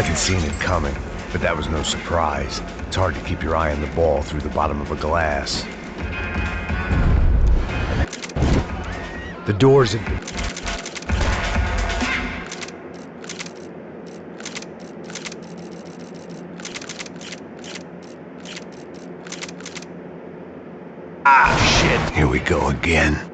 hadn't seen it coming, but that was no surprise. It's hard to keep your eye on the ball through the bottom of a glass. The doors had been... Ah, shit, here we go again.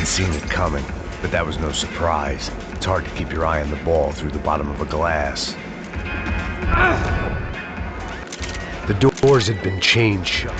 Seen it coming, but that was no surprise. It's hard to keep your eye on the ball through the bottom of a glass. The doors had been chained shut.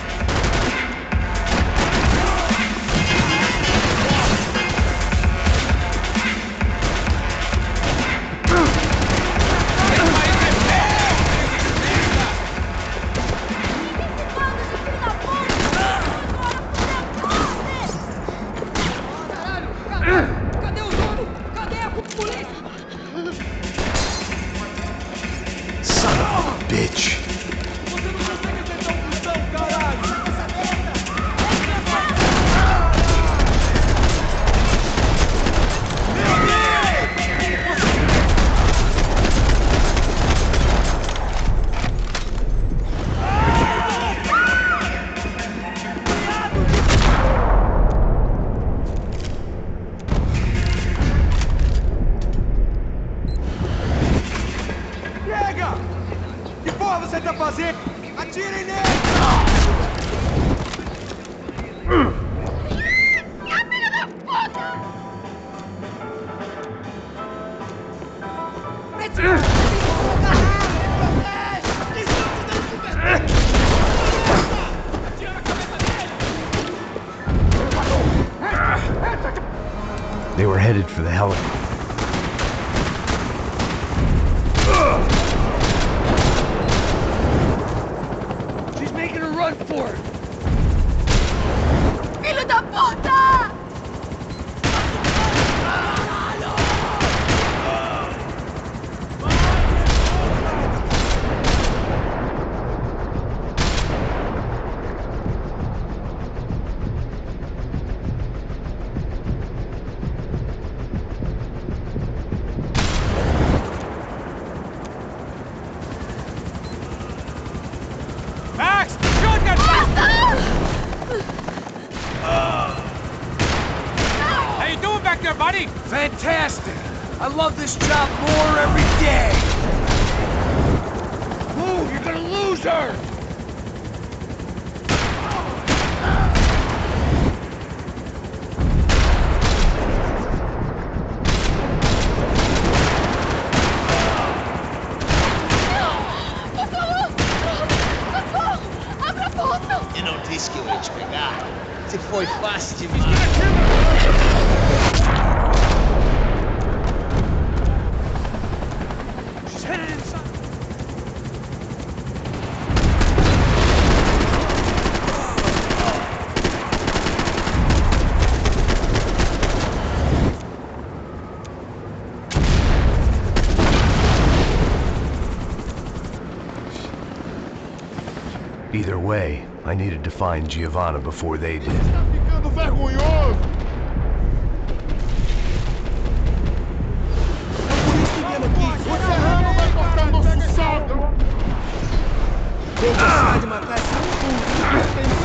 They were headed for the Heli. She's making a run for it! ¡Hijo de puta! Fantastic! I love this job more every day! Move! You're gonna lose her! Eu não disse que eu ia te pegar. Se foi fácil demais. Either way, I needed to find Giovanna before they did. Tá ficando vergonhoso! Você errando vai cortar nosso saldo! Vou gostar de matar essa puta!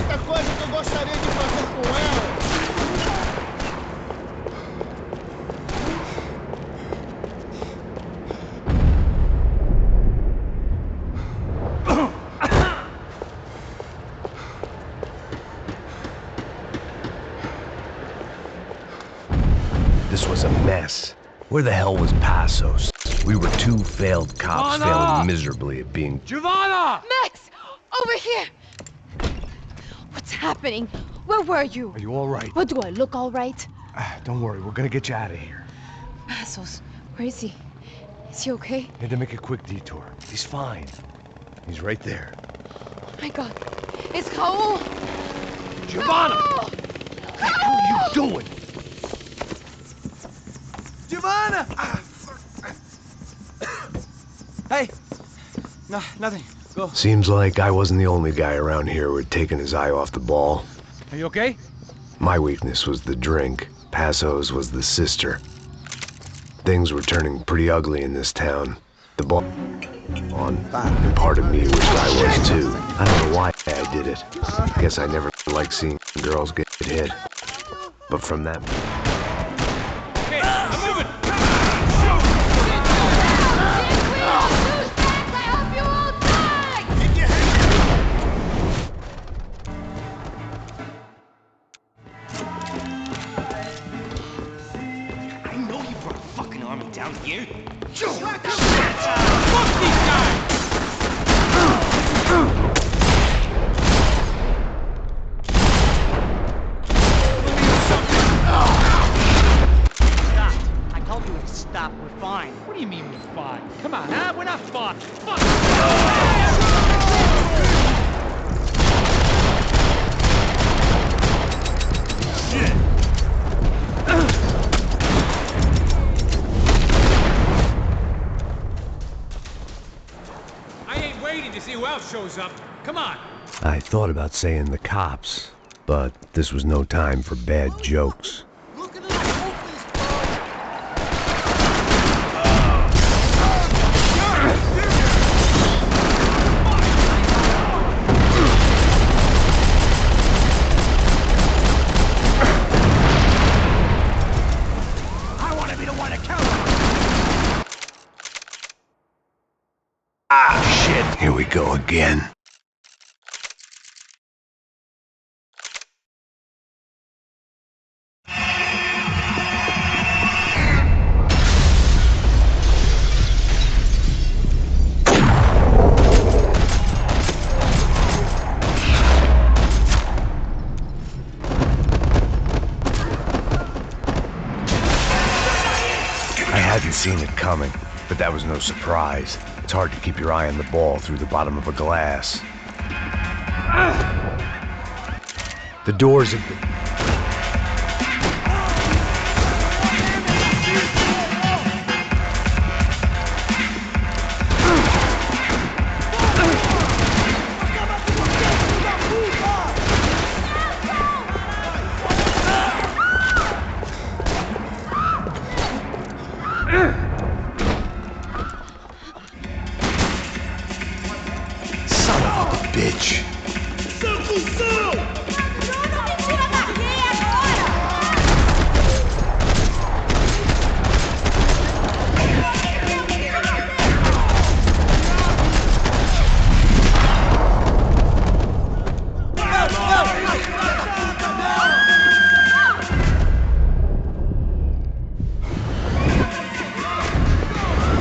mess. Where the hell was Passos? We were two failed cops failing miserably at being... Giovanna! Max! Over here! What's happening? Where were you? Are you all right? What, do I look all right? Don't worry, we're gonna get you out of here. Passos, where is he? Is he okay? Had to make a quick detour. He's fine. He's right there. Oh my God. It's Raul! Giovanna! Raul! What the hell are you doing? Giovanna! Hey! No, nothing. Go. Seems like I wasn't the only guy around here who had taken his eye off the ball. Are you okay? My weakness was the drink. Passos was the sister. Things were turning pretty ugly in this town. The ball on, and part of me wished I was too. I don't know why I did it. Guess I never liked seeing girls get hit. But from that... Okay, I'm moving! I know you brought a fucking army down here. Fuck these guys! Stop. I told you to stop. We're fine. What do you mean we're fine? Come on, huh? We're not fine. Fuck! Shit! I ain't waiting to see who else shows up. Come on! I thought about saying the cops, but this was no time for bad jokes. Look at this hopeless bud. I want to be the one to count on. Ah, shit! Here we go again. I hadn't seen it coming, but that was no surprise. It's hard to keep your eye on the ball through the bottom of a glass. The doors have been... Son of a bitch!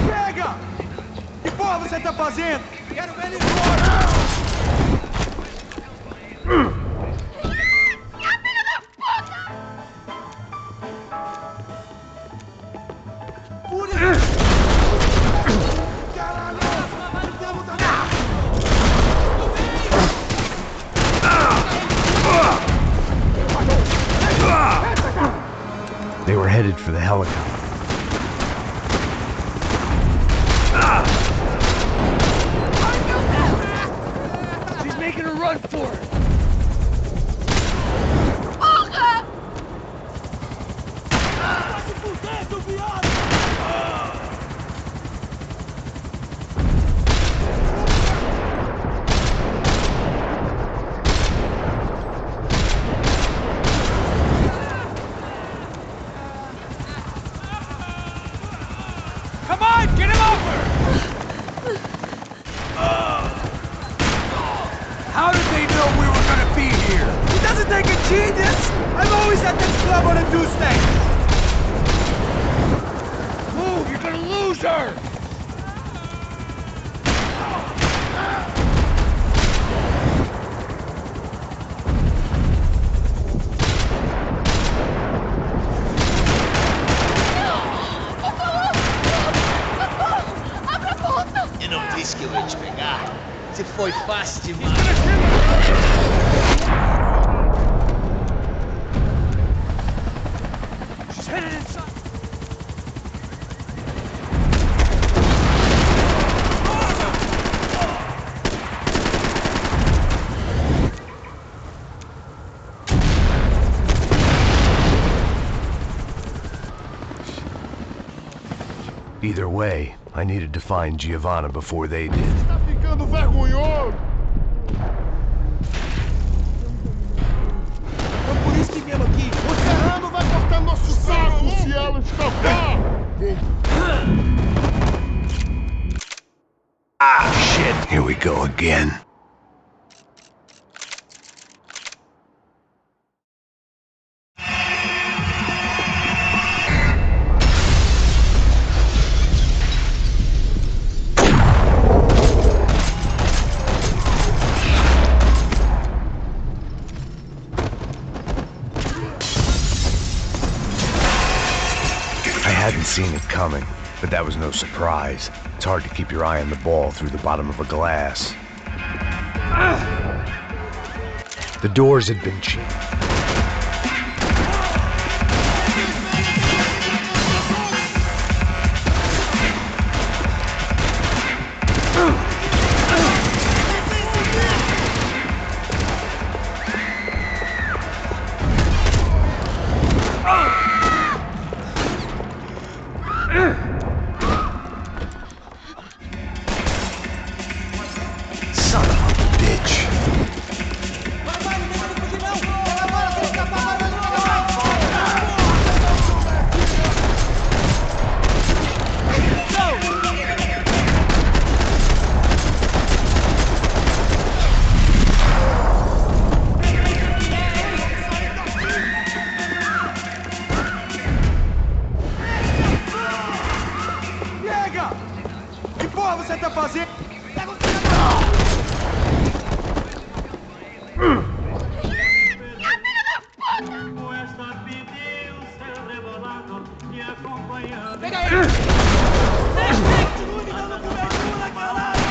Pega! Que porra você tá fazendo? Quero ver ele fora! They were headed for the helicopter. She's making a run for it! Come on, get him over! How did they know we were gonna be here? It doesn't take a genius! I'm always at this club on a Tuesday! loser! Eu não disse que eu ia te pegar. Você foi fácil demais. She's headed inside. Either way, I needed to find Giovanna before they did. Tá ficando vergonhoso! É por isso que viemos aqui. O Serrano vai cortar nosso saco se ela escapar! Ah, shit! Here we go again. I hadn't seen it coming, but that was no surprise. It's hard to keep your eye on the ball through the bottom of a glass. The doors had been cheap. Son of a bitch. Vai, não deixa ele fugir não! Pega a bola, se ele escapar, vai! Pega! Que porra você tá fazendo? Pega o Pega ele! Continue me dando cobertura, caralho!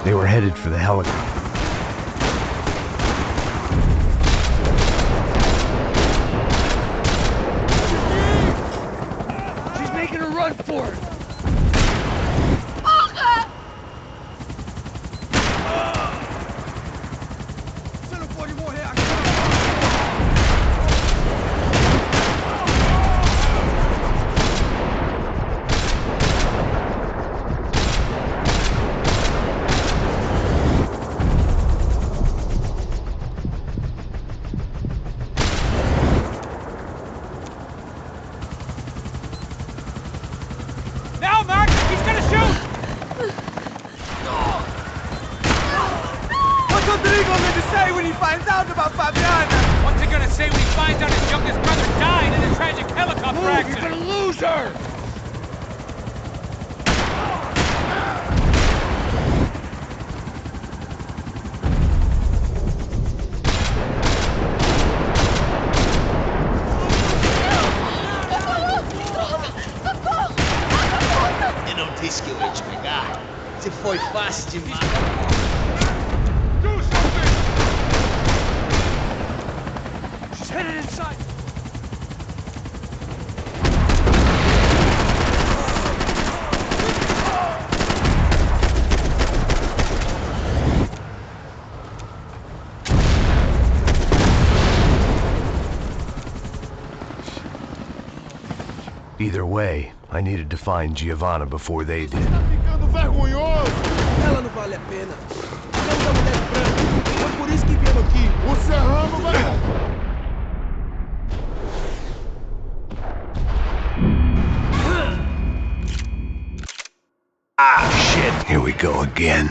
They were headed for the helicopter. She's making a run for it! Você não pode morrer aqui! Now, Mark! He's gonna shoot! What's Rodrigo going to say when he finds out about Fabiana? What's he gonna say when he finds out his youngest brother died in a tragic helicopter You're accident? gonna lose her! Eu não disse que eu ia te pegar. Você foi fácil demais. Do something! She's headed inside! Either way, I needed to find Giovanna before they did. Tá ficando vergonhoso! Ela não vale a pena. Temos a mulher branca. Foi por isso que viemos aqui. O Serrano vai... Ah, shit! Here we go again.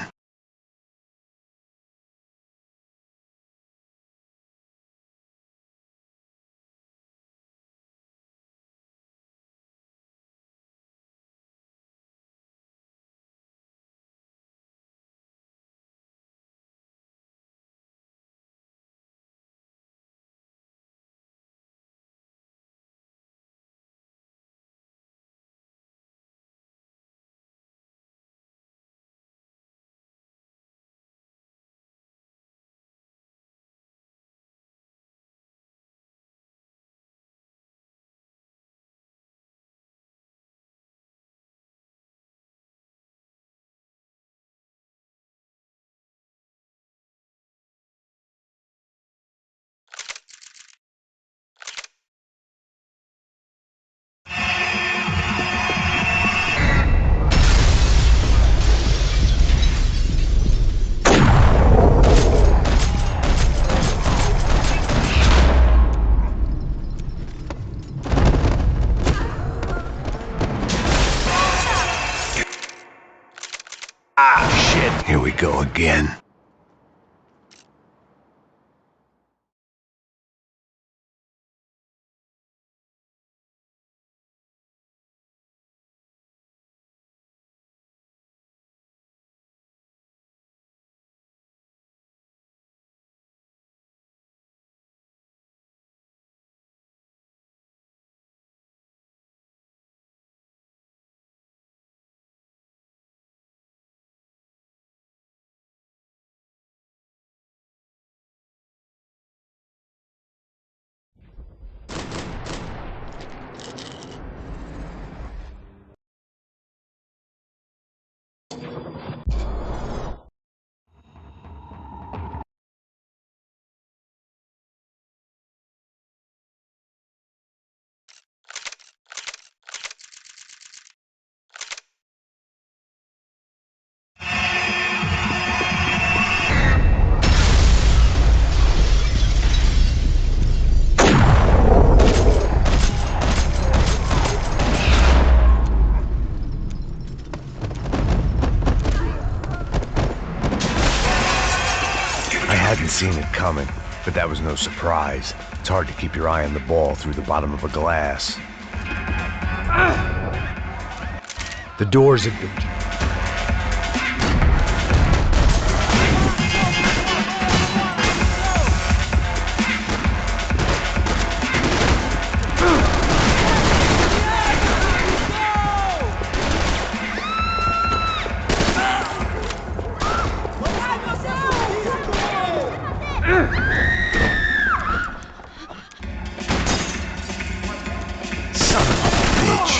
Here we go again. I hadn't seen it coming, but that was no surprise. It's hard to keep your eye on the ball through the bottom of a glass. The doors had been... Son of a bitch.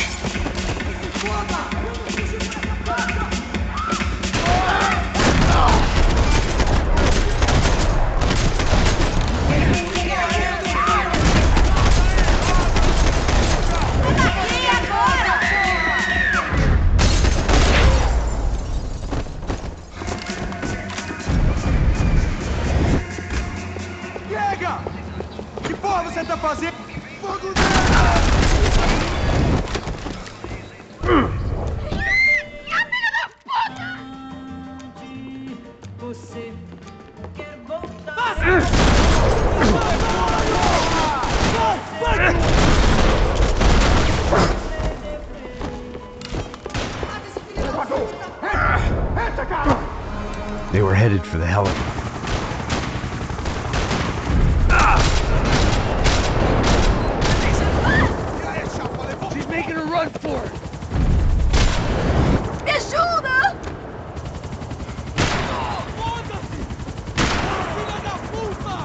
Chega! Que porra você tá fazendo? Fogo Você quer voltar? They were headed for the Heli. She's making a run for it! Me ajuda! Filha da puta!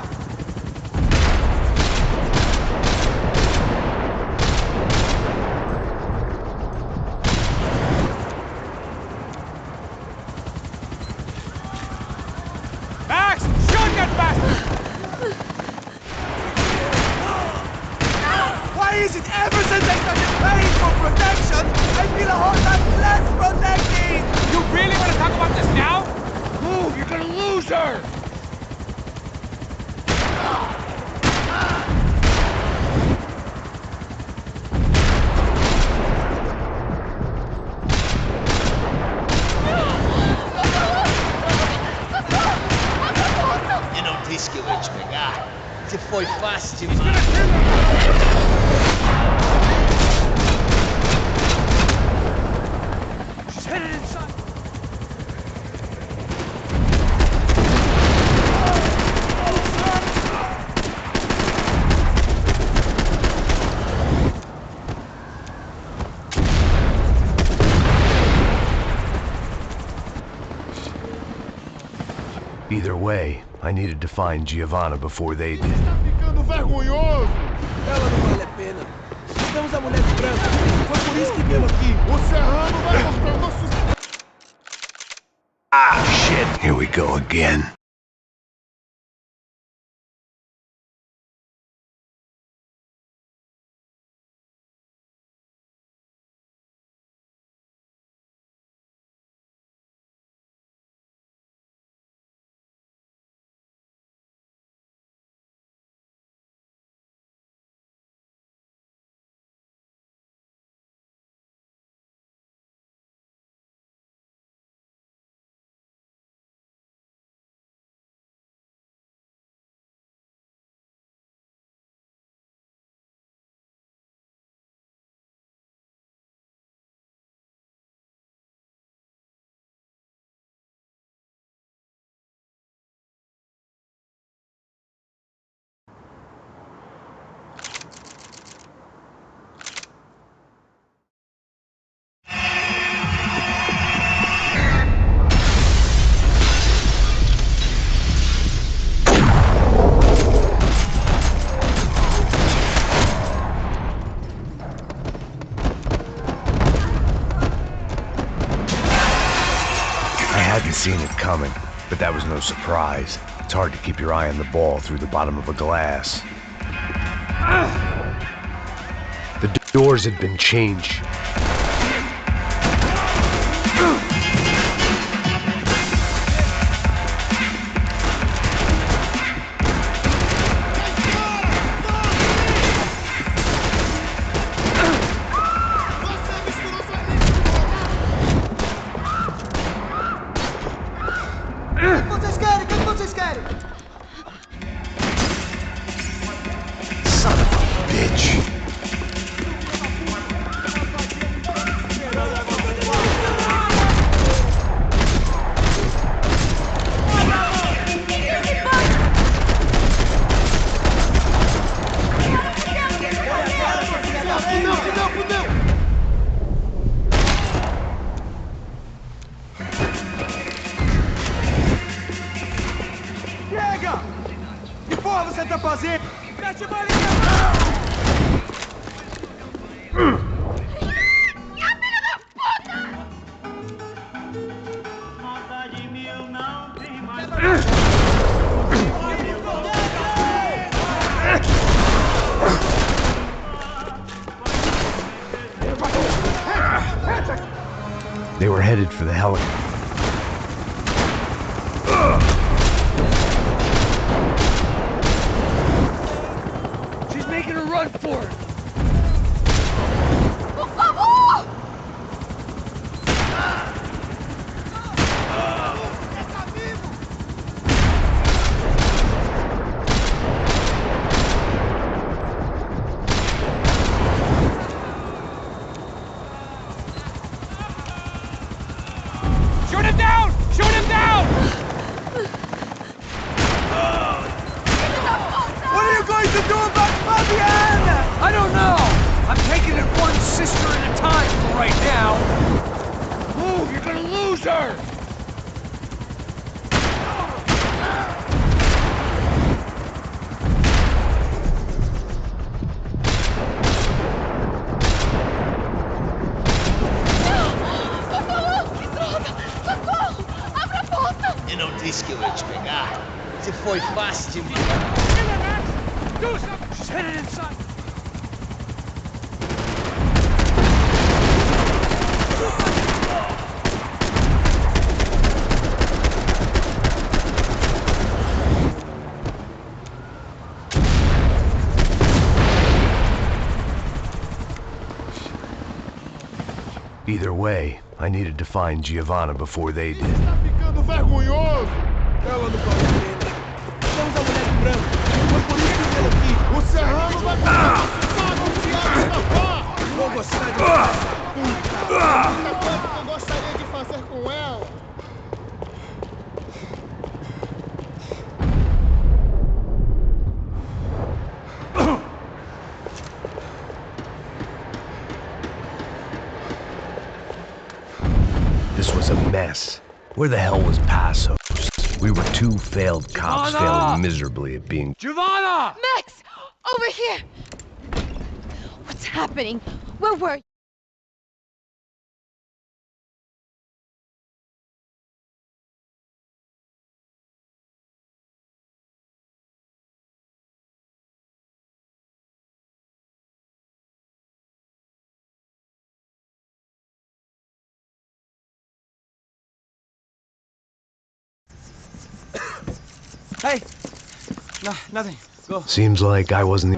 Max! Shoot that bastard! Why is it ever since I started paying for protection, I feel a whole lot less protected? You really want to talk about this now? Move! You're gonna lose her! Eu não disse que eu ia te pegar. Você foi fácil demais. She's headed inside! Either way, I needed to find Giovanna before they did. Tá ficando vergonhoso. Ela não vale a pena. Estamos a mulher de branco. Foi por isso que viemos aqui. O Serrano vai mostrando a sua... Ah, shit. Here we go again. and seen it coming, but that was no surprise. It's hard to keep your eye on the ball through the bottom of a glass. The doors had been changed. Son of a bitch. Pega! Que porra você tá fazendo? Mete bala They were headed for the Heli. She's making a run for it. Por favor! Shoot him down! Shoot him down! What are you going to do about Fabienne? I don't know. I'm taking it one sister at a time for right now. Move, you're gonna lose her. Por favor, que droga! Socorro! Abra a porta! Eu não disse que eu ia te pegar. Você foi fácil demais. Do something! She's headed inside! Either way, I needed to find Giovanna before they did. Tá ficando vergonhoso. Ela não pode ver. Vamos a mulher de branco. Foi por isso que eu aqui. O Serrano vai ficar escapar. Vou gostar de Muita coisa que eu gostaria de fazer com ela. This was a mess. Where the hell was Passos? We were two failed cops Giovanna! failing miserably at being... Giovanna! Max! Over here! What's happening? Where were you? Hey! No, nothing. Go. Seems like I wasn't...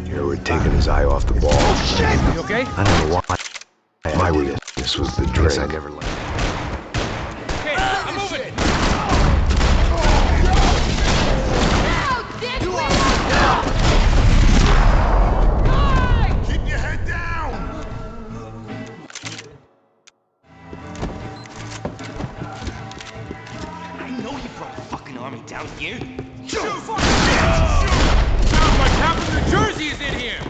Hereward taking his eye off the ball. You okay? I don't know why. My weakness was the drink. I never let. Okay, I'm moving! Now, dick! Keep your head down. I know you brought a fucking army down here. Sounds like half of New Jersey is in here!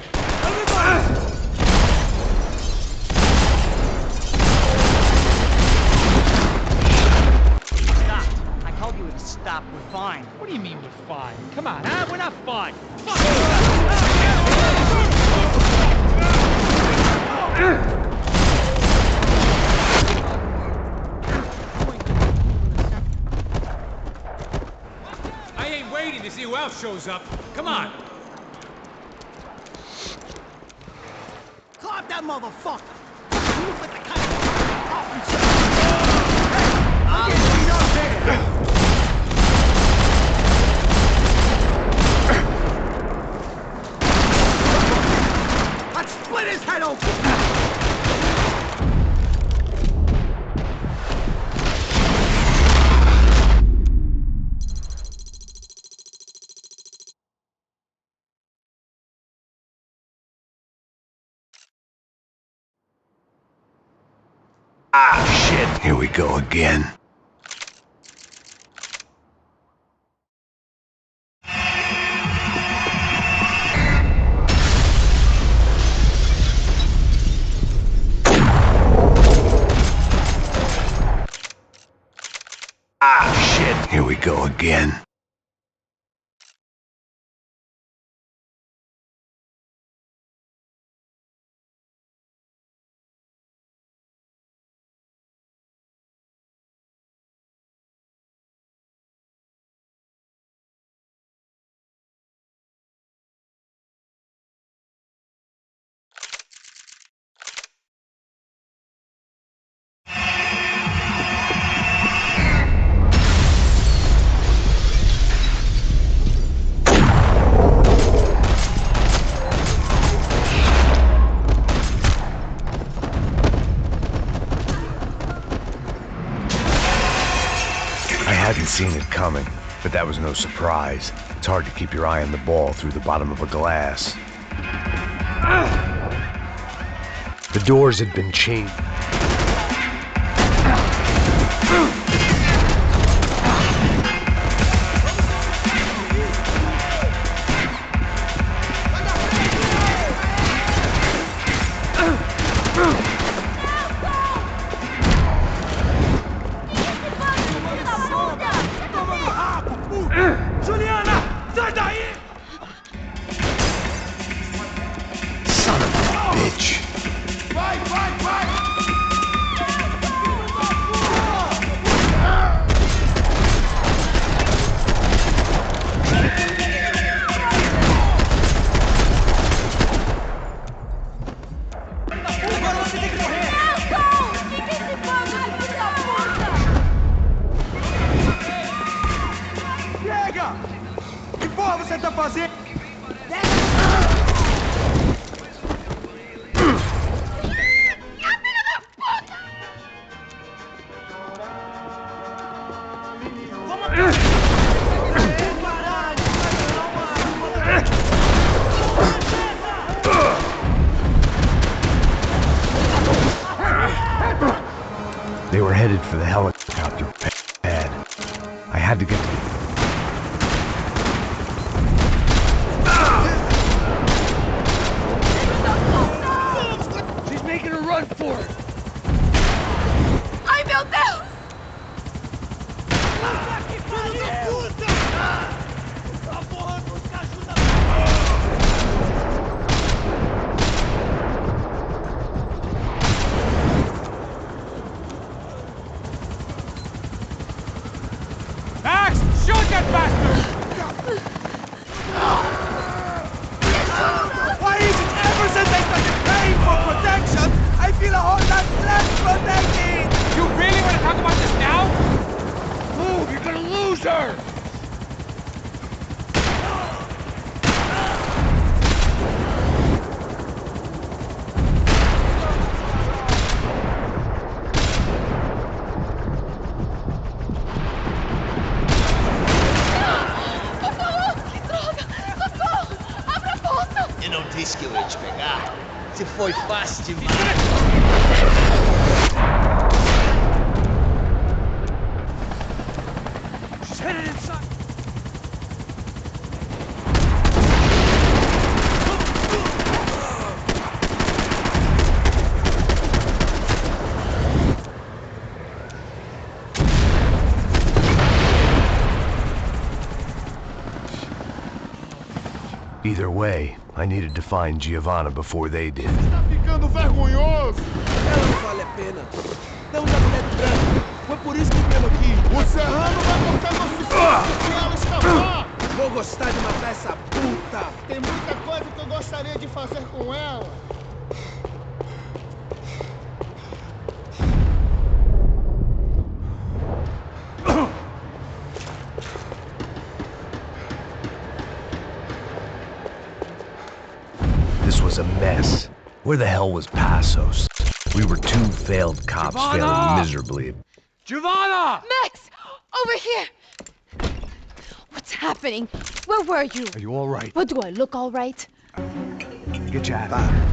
Stop. I told you to stop. We're fine. What do you mean we're fine? Come on, huh? We're not fine. shows up. Come on. Climb that motherfucker! You look like the kind of I'll get beat up there! Let's split his head open! Ah, shit. Here we go again. Ah, shit. Here we go again. I hadn't seen it coming, but that was no surprise. It's hard to keep your eye on the ball through the bottom of a glass. The doors had been chained. Son of a bitch. Vai, vai, vai! Chega! Que porra você tá fazendo? They were headed for the helicopter pad. I had to get to... She's making a run for it. Ai, meu Deus! Max, shoot that bastard! Why is it ever since I started paying for protection, I feel a whole lot less protected? You really want to talk about this now? Move, you're gonna lose her! Eu não disse que eu ia te pegar. Você foi fácil demais. She's headed inside. Either way, I needed to find Giovanna before they did. Tá ficando vergonhoso! Ela não vale a pena. Temos a mulher do branco. Foi por isso que viemos aqui. O Serrano vai cortar nosso sangue se ela escapar! vou gostar de matar essa puta! Tem muita coisa que eu gostaria de fazer com ela. This was a mess. Where the hell was Passos? We were two failed cops failing miserably. Giovanna! Max! Over here! What's happening? Where were you? Are you all right? What, do I look all right? Get you out of here.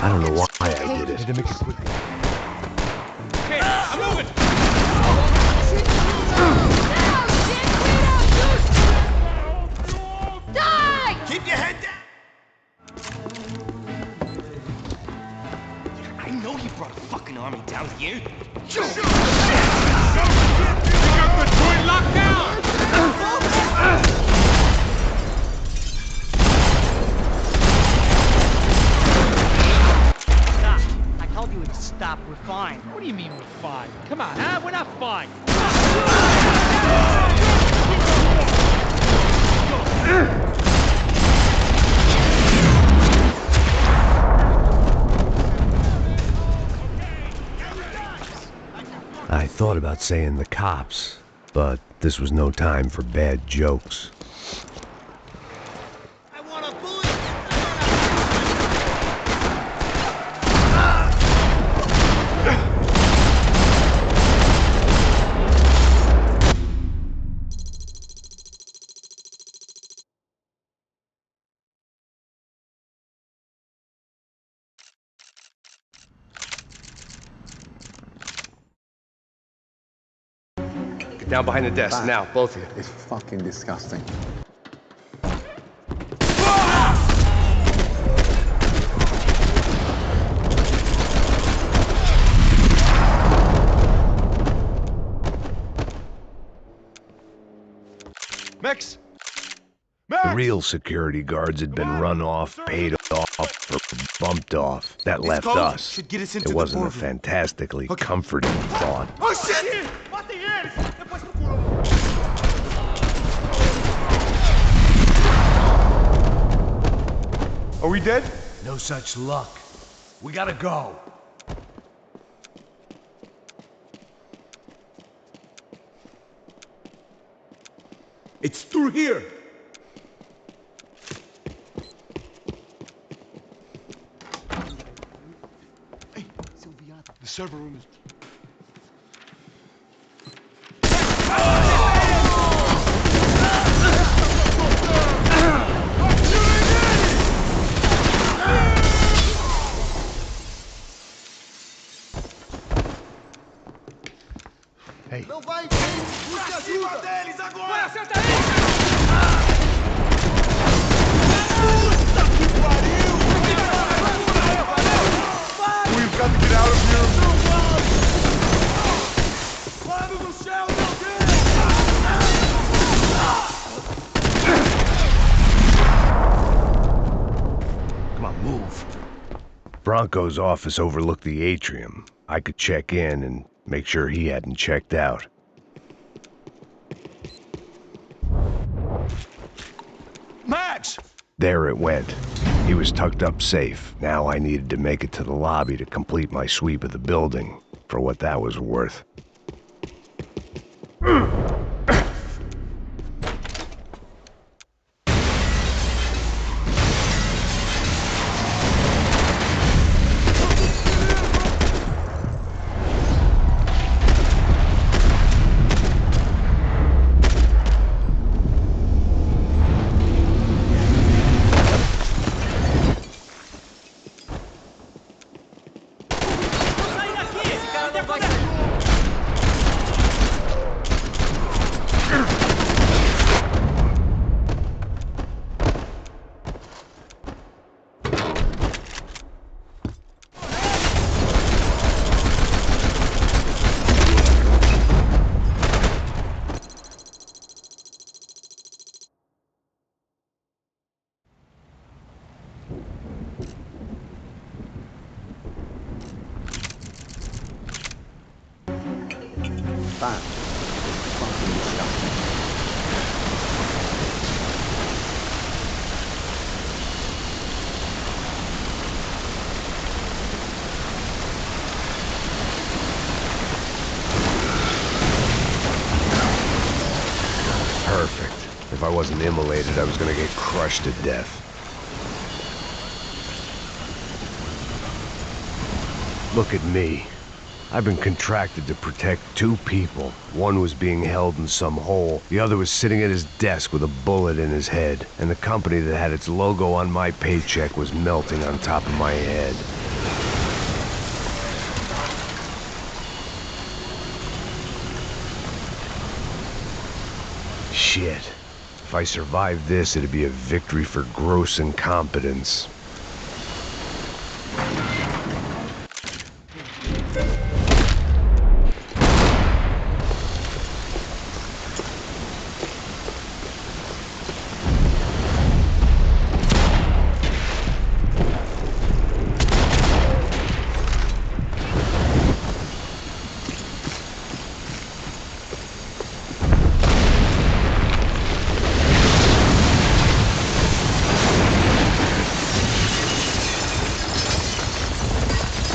I don't know why I did Need it. to make it quickly. Okay, I'm moving! Die! Keep your head down! I know he brought a fucking army down here. You got the joint locked down! Stop. I told you to stop. We're fine. What do you mean we're fine? Come on, huh? We're not fine. I thought about saying the cops, but this was no time for bad jokes. I want a bullet. Get down behind the desk, now, both of you. It's fucking disgusting. Max! The real security guards had been run off, paid off, or bumped off. That left us. Should get us into It wasn't the a boardroom. fantastically comforting thought. Oh shit! Are we dead? No such luck. We gotta go. It's through here! The server room is... Hey, Não vai, busca ajuda. deles agora! Vai, acerta ele! We've got to get out of here! Mano no céu, meu Deus! Come on, move. Bronco's office overlooked the atrium. I could check in and make sure he hadn't checked out. Max! There it went. He was tucked up safe. Now I needed to make it to the lobby to complete my sweep of the building, for what that was worth. That is fucking disgusting. wasn't immolated, I was gonna get crushed to death. Look at me. I've been contracted to protect two people. One was being held in some hole. The other was sitting at his desk with a bullet in his head. And the company that had its logo on my paycheck was melting on top of my head. Shit. If I survived this, it'd be a victory for gross incompetence.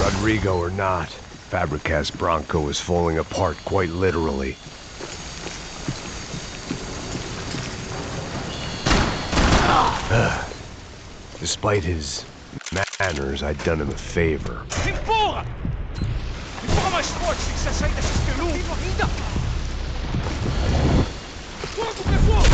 Rodrigo or not, Fabricas Bronco is falling apart quite literally. Despite his manners, I'd done him a favor. Empurra! Empurra mais forte, tem que você sair dessa espelunca ainda! Fogo, pessoal!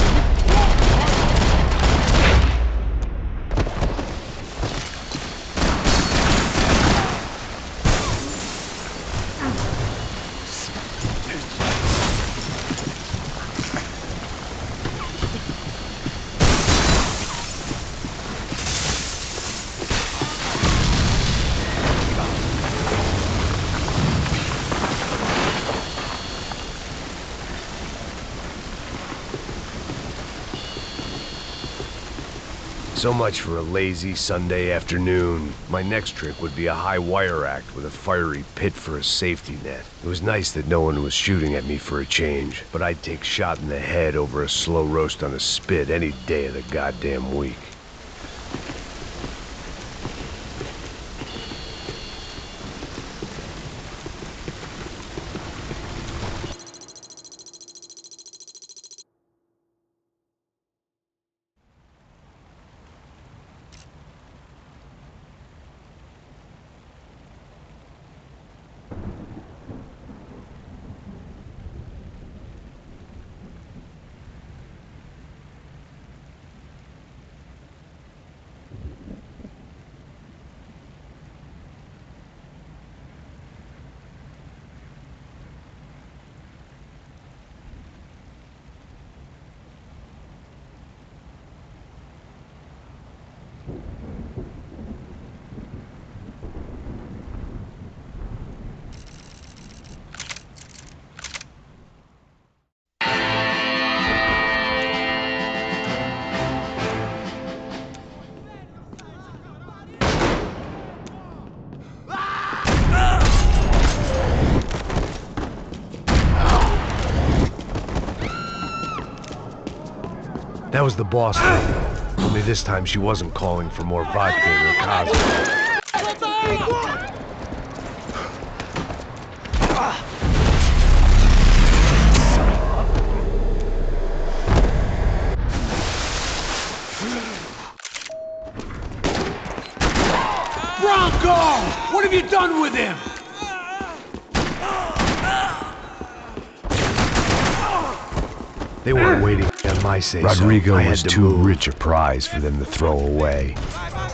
So much for a lazy Sunday afternoon. My next trick would be a high wire act with a fiery pit for a safety net. It was nice that no one was shooting at me for a change, but I'd take shot in the head over a slow roast on a spit any day of the goddamn week. That was the boss lady. Only this time she wasn't calling for more vodka in her cosmo. Bronco! What have you done with him? They weren't waiting on my say. Rodrigo was too rich a prize for them to throw away.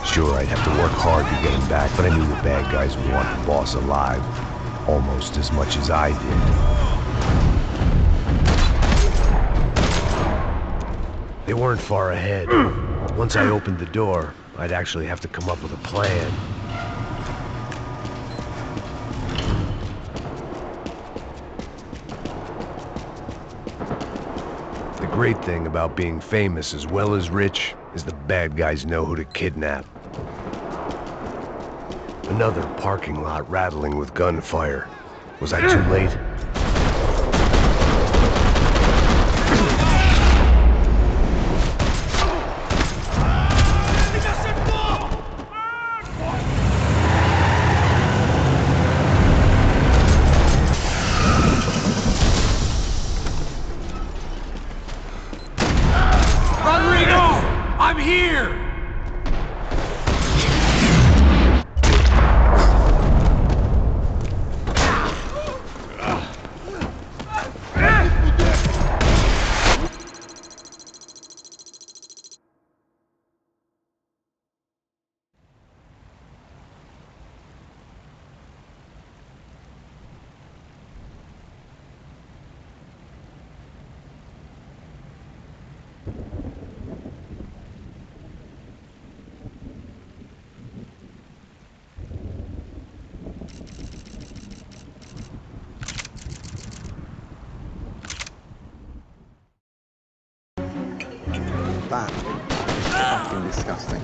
Sure, I'd have to work hard to get him back, but I knew the bad guys would want the boss alive, almost as much as I did. They weren't far ahead. Once I opened the door, I'd actually have to come up with a plan. The great thing about being famous as well as rich is the bad guys know who to kidnap. Another parking lot rattling with gunfire. Was I too late? That fucking disgusting.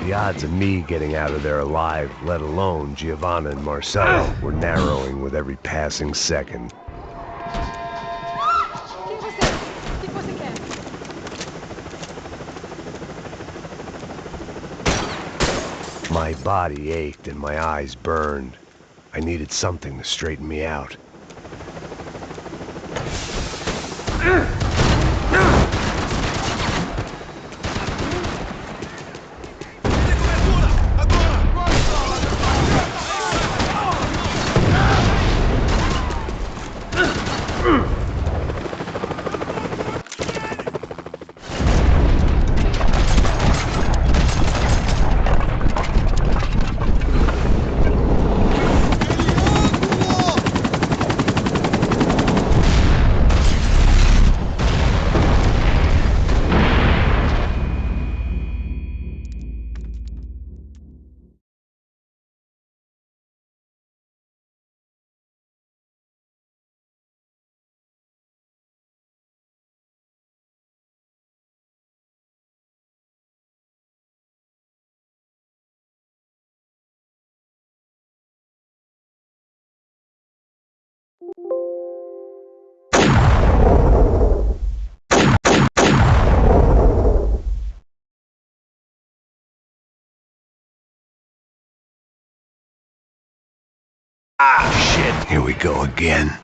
The odds of me getting out of there alive, let alone Giovanna and Marcelo, were narrowing with every passing second. Quem você é? O que você quer? My body ached and my eyes burned. I needed something to straighten me out. Ah, shit, here we go again.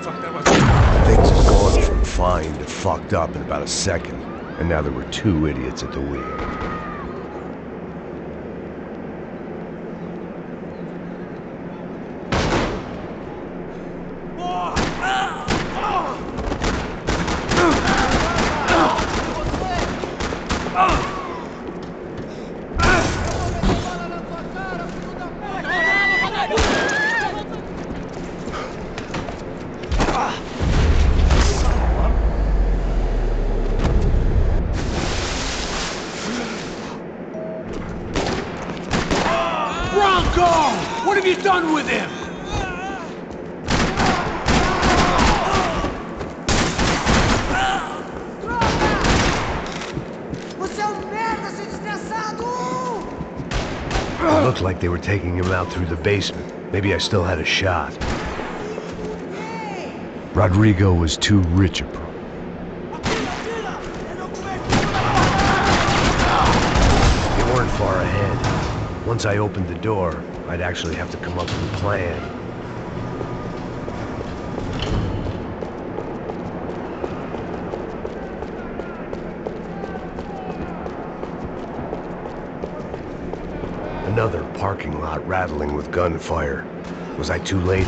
Things had gone from fine to fucked up in about a second, and now there were two idiots at the wheel. What have you done with him? Você é um merda, seu desgraçado! It looked like they were taking him out through the basement. Maybe I still had a shot. Rodrigo was too rich a pro. They weren't far ahead. Once I opened the door, I'd actually have to come up with a plan. Another parking lot rattling with gunfire. Was I too late?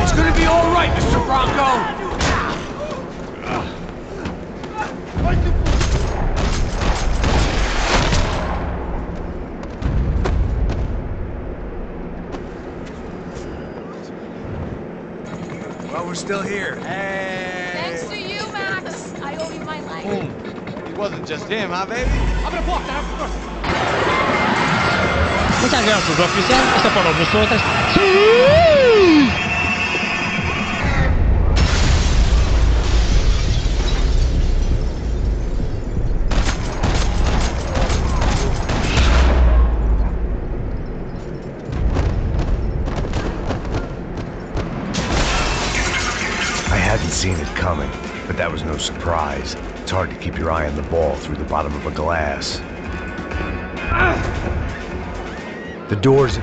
It's gonna be all right, Mr. Bronco! Well, we're still here. Thanks to you, Max. I owe you my life. It wasn't just him, huh, baby? Abre a porta, abre a porta! Muchas gracias, oficial. Esto por vosotros. I hadn't seen it coming, but that was no surprise. It's hard to keep your eye on the ball through the bottom of a glass. The doors...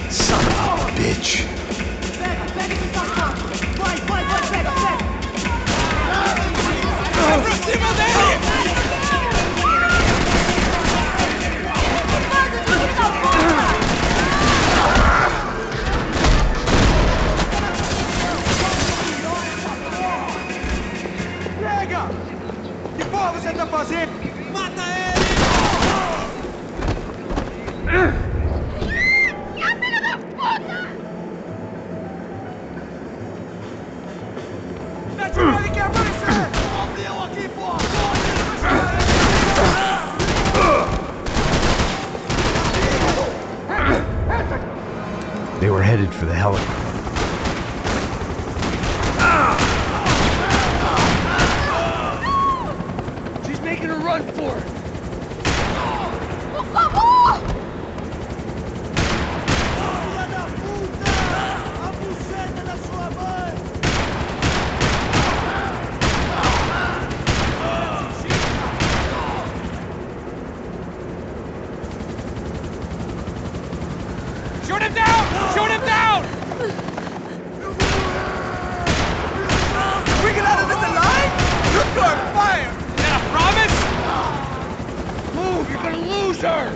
Son of a bitch! Pega esse safado! Vai, pega! Vai pra cima dele! Pega! Que porra você tá fazendo? Mata ele! Mete ele que aparecer! Abriu aqui, porra! They were headed for the helicopter. She's making a run for it! Por favor! Filha da puta! A buceta da sua mãe! Shoot him down! Shoot him down! We get out of this alive? You're going fire! Is that a promise? Move! You're gonna lose her!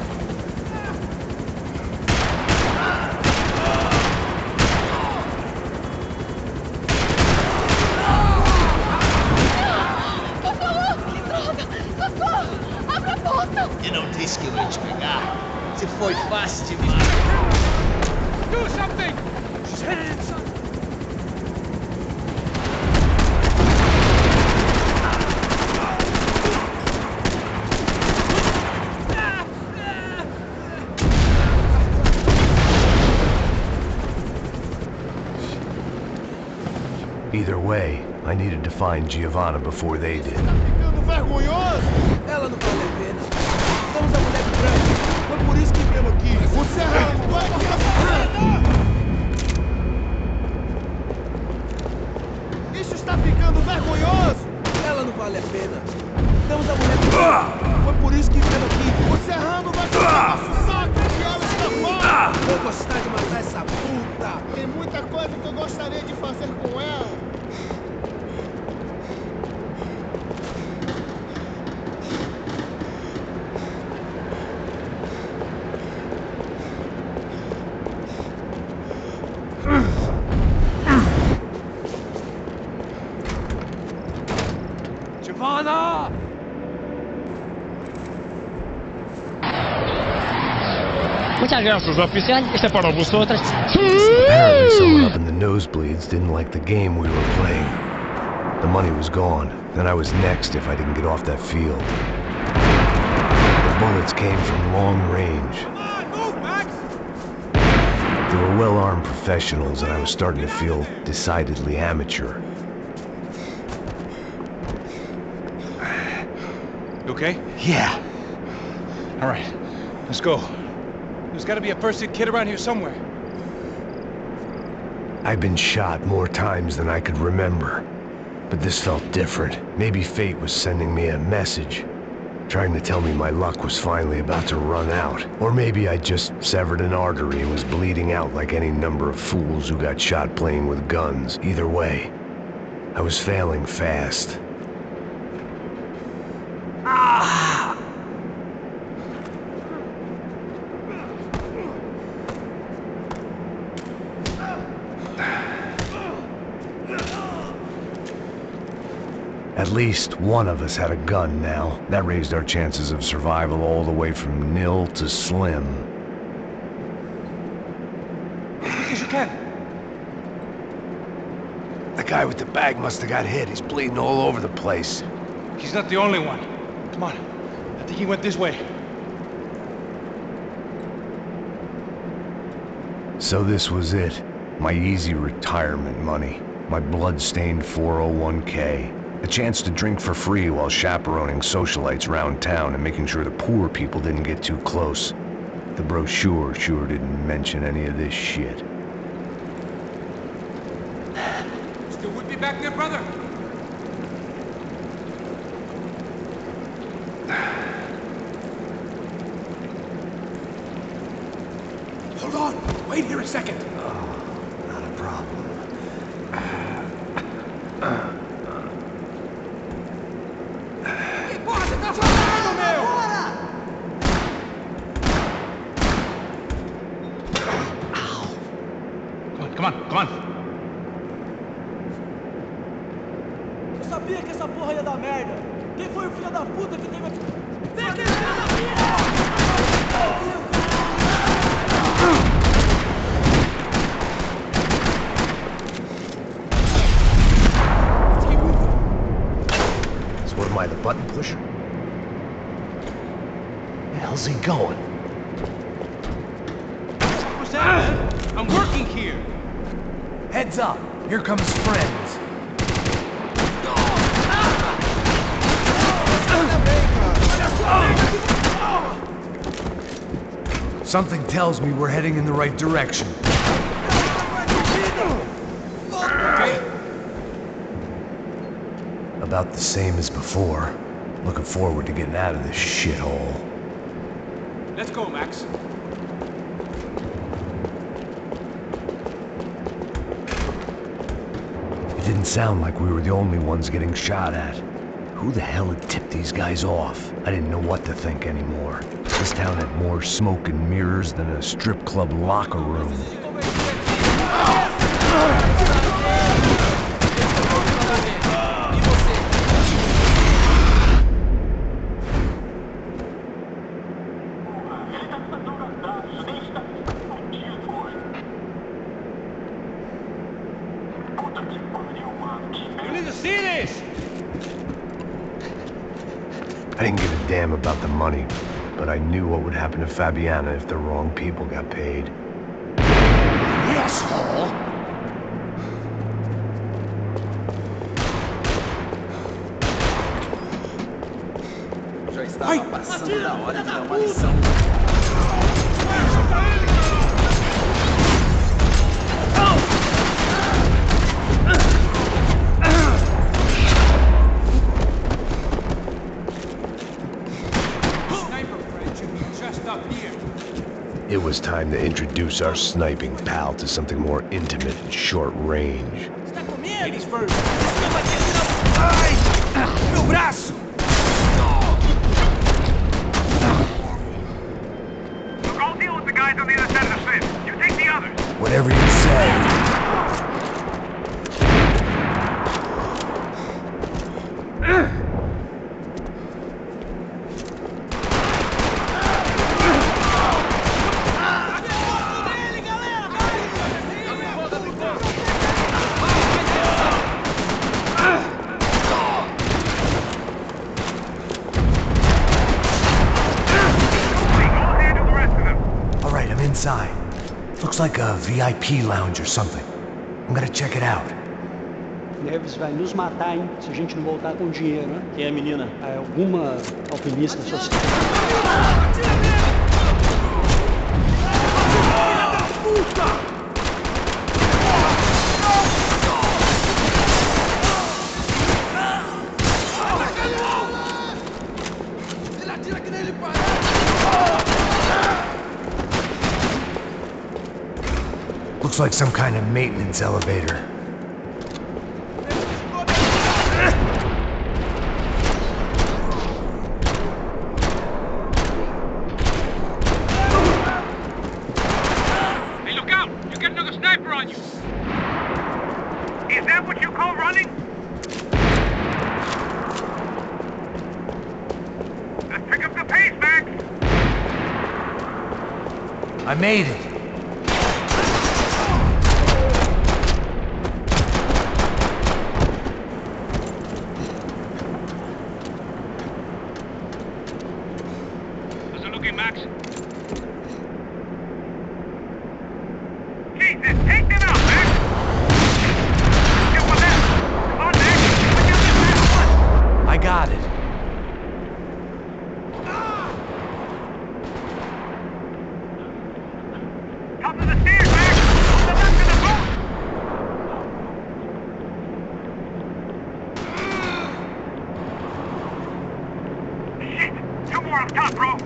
Por favor! Que droga! Socorro! Abra a porta! Eu não disse que eu ia te pegar. Se foi fácil demais. Do something! She's headed inside! Either way, I needed to find Giovanna before they did. Tá ficando vergonhoso? Ela não vale a pena. Estamos a mulher do branco. Foi por isso que viemos aqui. O Serrano vai Isso está ficando vergonhoso! Ela não vale a pena. Estamos a mulher do branco. Foi por isso que viemos aqui. O Serrano vai ficar nosso saco de ela escapar! Vou gostar de matar essa puta. Tem muita coisa que eu gostaria de fazer com ela. Giovanna! Muchas gracias, oficial. Este para vosotras. Apparently someone up in the nosebleeds didn't like the game we were playing. The money was gone, and I was next if I didn't get off that field. The bullets came from long range. Come on, move, Max! They were well-armed professionals, and I was starting to feel decidedly amateur. You okay? Yeah. All right, let's go. There's gotta be a first-aid kit around here somewhere. I've been shot more times than I could remember. But this felt different. Maybe fate was sending me a message, trying to tell me my luck was finally about to run out. Or maybe I just severed an artery and was bleeding out like any number of fools who got shot playing with guns. Either way, I was failing fast. At least one of us had a gun now. That raised our chances of survival all the way from nil to slim. As quick as you can. The guy with the bag must have got hit. He's bleeding all over the place. He's not the only one. Come on. I think he went this way. So this was it. My easy retirement money. My blood-stained 401k. A chance to drink for free while chaperoning socialites round town and making sure the poor people didn't get too close. The brochure sure didn't mention any of this shit. Still with me back there, brother? Hold on. Wait here a second. Oh, not a problem. Porra, você tá falando, meu! Come on, come on. Eu sabia que essa porra ia dar merda. Quem foi o filho da puta que teve aqui? Vem aqui, filho da puta! What am I, the button pusher? Where the hell's he going? What's that, man? I'm working here. Heads up. Here comes friends. Something tells me we're heading in the right direction. Okay. About the same as before. Looking forward to getting out of this shithole. Let's go, Max. It didn't sound like we were the only ones getting shot at. Who the hell had tipped these guys off? I didn't know what to think anymore. This town had more smoke and mirrors than a strip club locker room. You need to see this! I didn't give a damn about the money, but I knew what would happen to Fabiana if the wrong people got paid. Passando da hora de dar uma lição. It was time to introduce our sniping pal to something more intimate and short range. Está com medo? Eles vão. Você vai ter. Ai! Meu braço! Look, I'll deal with the guys on the other side of the fence. You take the others. Whatever you say. Inside. Looks like a VIP lounge or something. I'm gonna check it out. Neves vai nos matar, hein? Se a gente não voltar com dinheiro, né? Quem é a menina? É alguma alpinista social. Looks like some kind of maintenance elevator. Hey, look out! You got another sniper on you! Is that what you call running? Let's pick up the pace, Max! I made it. Max. Jesus, take them out, Max! Get one left! Come on, Max! Put down this last one! I got it. Top of the stairs, Max! On the left of the boat! Shit! Two more up top, bro!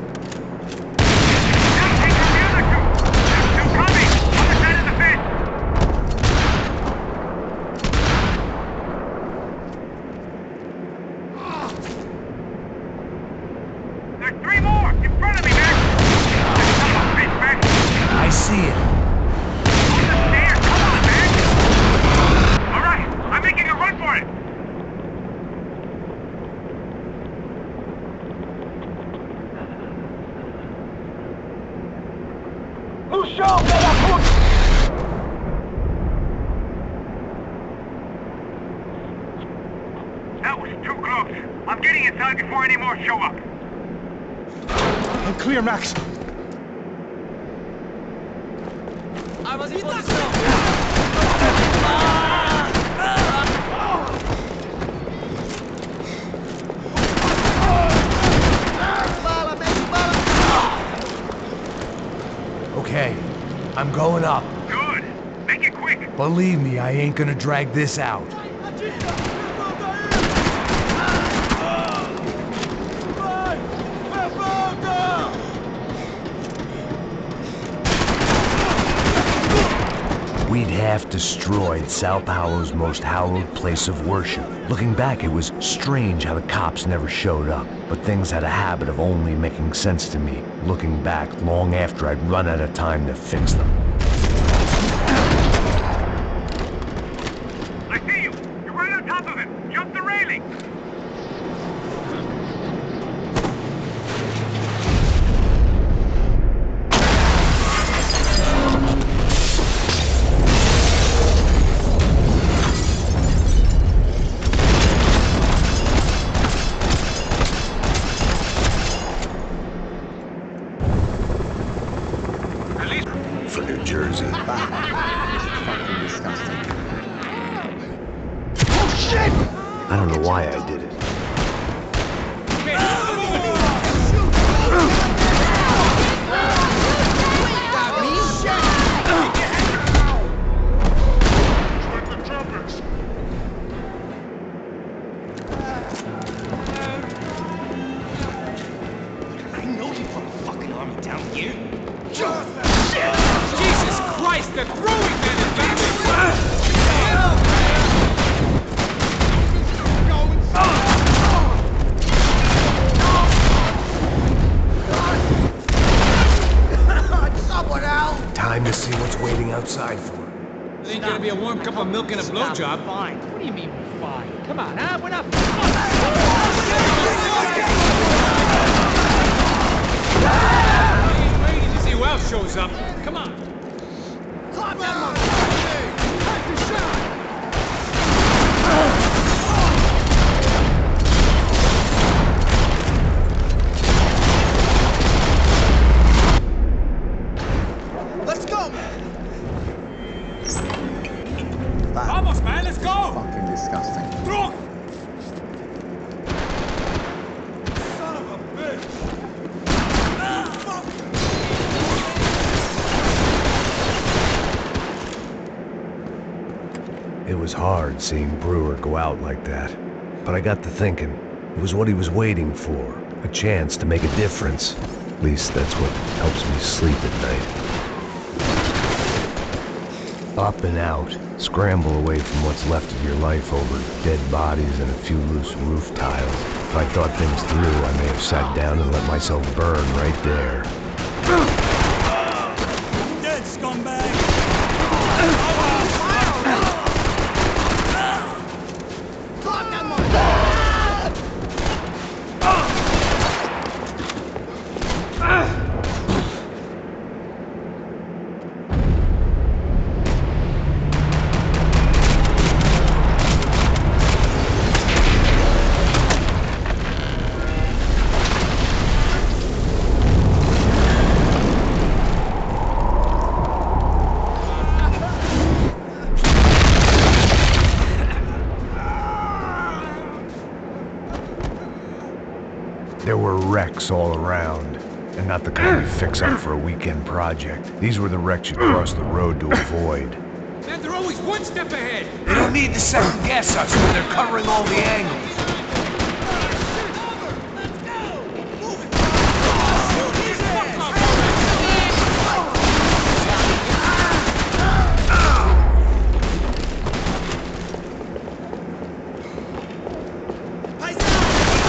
That was too close. I'm getting inside before any more show up. I'm clear, Max. Armas em posição. Okay, I'm going up. Good. Make it quick. Believe me, I ain't gonna drag this out. We'd half destroyed Sao Paulo's most hallowed place of worship. Looking back, it was strange how the cops never showed up. But things had a habit of only making sense to me, looking back long after I'd run out of time to fix them. I see you! You're right on top of him! Jump the railing! For New Jersey. Fucking disgusting. Oh shit! I don't know why I did it. taking a blowjob. Fine. What do you mean we're fine? Come on, huh? We're not. Wait to see who else shows up. Come on. Climb that motherfucker! Practice shot! Let's go, man. Vamos, man, let's go! Fucking disgusting. Through! Son of a bitch! It was hard seeing Brewer go out like that. But I got to thinking, it was what he was waiting for. A chance to make a difference. At least that's what helps me sleep at night. Up and out. Scramble away from what's left of your life over dead bodies and a few loose roof tiles. If I thought things through, I may have sat down and let myself burn right there. Dead, scumbag! Climb that motherfucker! There were wrecks all around, and not the kind you fix up for a weekend project. These were the wrecks you cross the road to avoid. Man, they're always one step ahead. They don't need to second guess us when they're covering all the angles.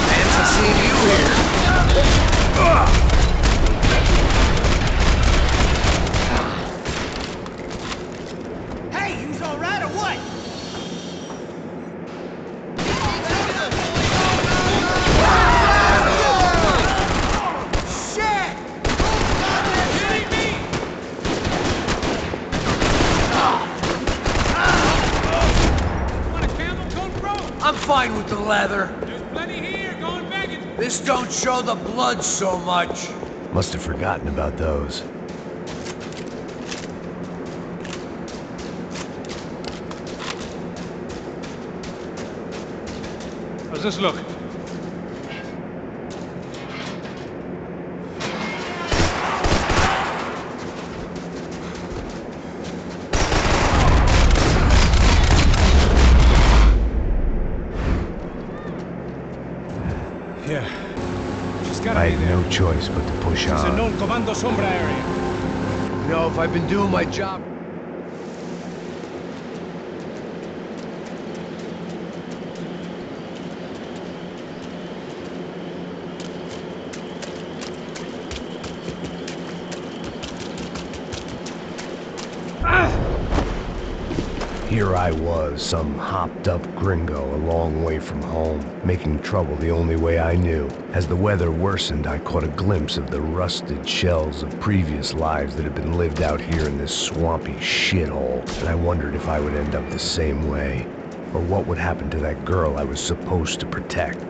Fancy seeing you here. Hey, you's alright or what? Shit! Kidding me? Want a camel coat, bro? I'm fine with the leather. There's plenty here, going begging. This don't show the blood so much. Must have forgotten about those. How's this look? Yeah. She's gotta I be had there. no choice but to push It's a on. known Comando Sombra area. You know, if I've been doing my job... Here I was, some hopped-up gringo a long way from home, making trouble the only way I knew. As the weather worsened, I caught a glimpse of the rusted shells of previous lives that had been lived out here in this swampy shithole, and I wondered if I would end up the same way, or what would happen to that girl I was supposed to protect.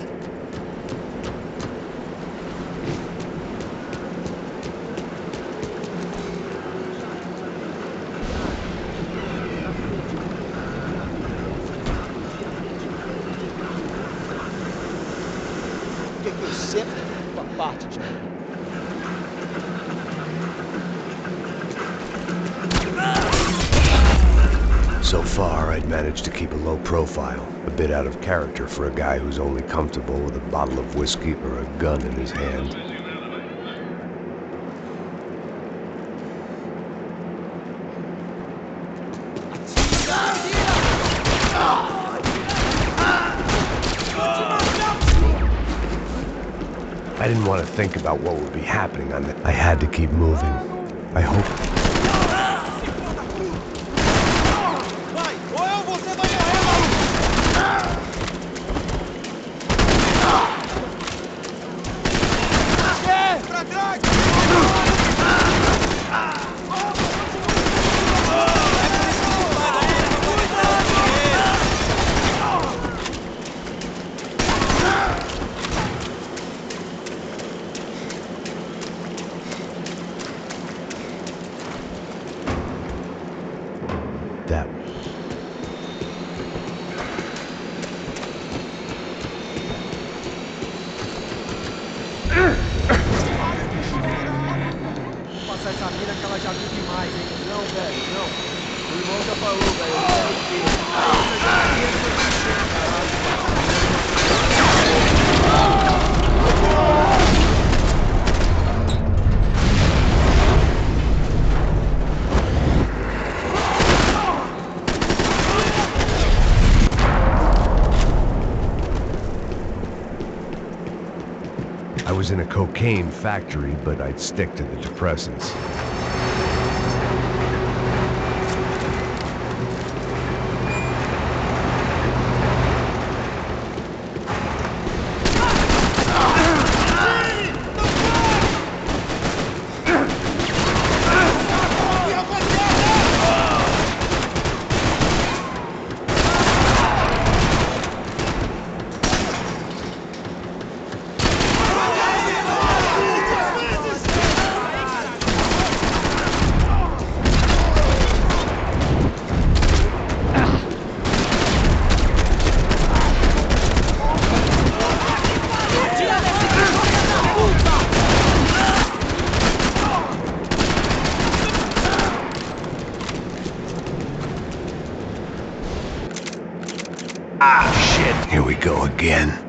O que eu sempre com a parte de mim? So far, I'd managed to keep a low profile, a bit out of character for a guy who's only comfortable with a bottle of whiskey or a gun in his hand. I didn't want to think about what would be happening on that. I had to keep moving. I hope. Vai, ou eu vou ser essa mina que ela já viu demais, hein? Não, velho, não. O irmão já falou, velho, eu não quero ver. Aí essa jogadinha foi suficiente, caralho. I was in a cocaine factory, but I'd stick to the depressants. Ah, shit, here we go again.